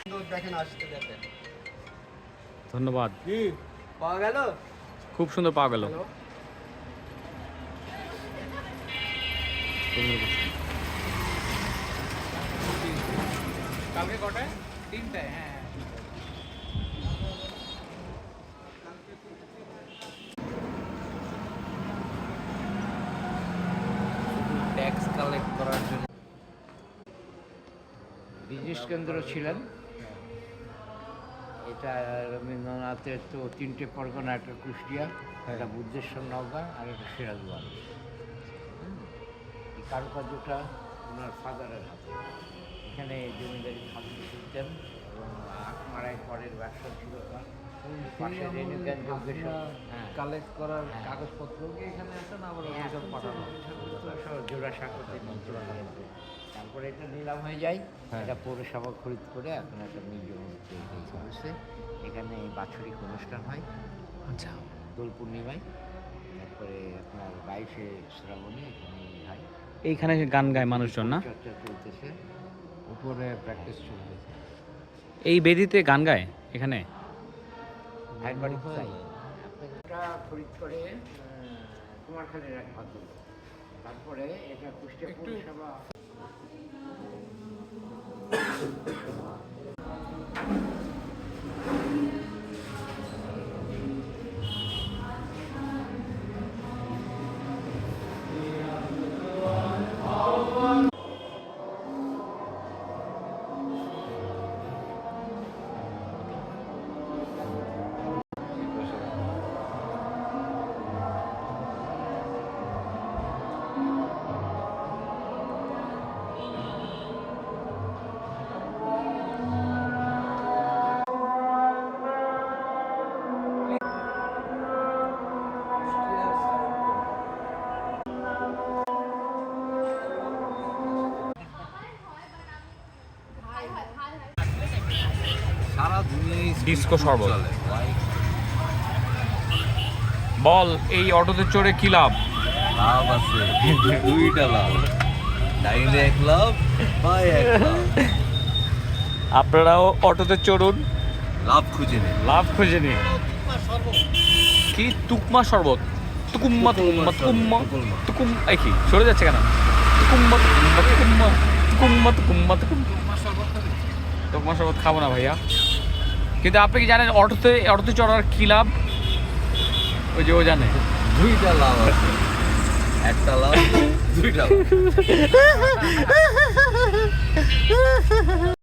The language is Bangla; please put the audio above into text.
দেখেন আসতে দেখেন। ধন্যবাদ। কি পাওয়া গেল? খুব সুন্দর পাওয়া গেল। কালকে কটায়? 3টায়। হ্যাঁ, ট্যাক্স কালেক্ট করার জন্য ব্রিটিশ কেন্দ্র ছিলেন। এটা রবীন্দ্রনাথের তো 3টে পরগনা, একটা কুষ্টিয়া, একটা বুদ্ধেশ্বর নওগাঁ আর একটা সিরাজগঞ্জ। এই কারুকার্যটা ওনার ফাদারের হাতে। এখানে জমিদারি খাদ্য তুলতেন এবং আখ মারাই পরের ব্যবসা ছিল তার। পাশে রেণুজ্ঞান যোগেশ্বর কালেক্ট করার কাগজপত্র কি এখানে আছে না আবার অফিসে পাঠানো? জোড়া সাঁকোতে তারপরে এটা নিলাম হয়ে যায়। এটা পৌরসভা খরিদ করে এখন একটা মিউজিয়াম হচ্ছে। এখানে বাৎসরিক অনুষ্ঠান হয়। আচ্ছা, দোল পূর্ণিমায়, তারপরে আপনার 22শে শ্রাবণে এখানে হয়। এইখানে গান গায় মানুষজন না? চর্চা চলতেছে, উপরে প্র্যাকটিস চলতেছে। এই বেদিতে গান গায় এখানে? ভাইয়ের বাড়িতে যাই। এটা খরিদ করে কুমারখালীর এক ভদ্রলোক। তারপরে এটা কুষ্টিয়া পৌরসভা সারা দুনিয়ায় ডিস্কো শরবত। বল, এই অটোতে চড়ে কি লাভ? লাভ আছে, দুইটা লাভ, ডাইনে এক লাভ, বাই এক লাভ। আপনারাও অটোতে চড়ুন, লাভ খুঁজে নে। লাভ খুঁজে নিন। কি তুকমা শরবত? তুকুম্মা তুকুম্মা তুকুম্মা তুকুম, এই কি সরে যাচ্ছে কেন? তুকুম্মা তুকুম্মা তুকুম্মা তুকুম্মা তুকুম্মা তুকুম্মা তুকমা শরবত খাবো না ভাইয়া। কিন্তু আপনি কি জানেন অটোতে চড়ার কি লাভ? ওই যে ও জানে। দুইটা লাভ আছে, একটা লাভ, দুইটা লাভ।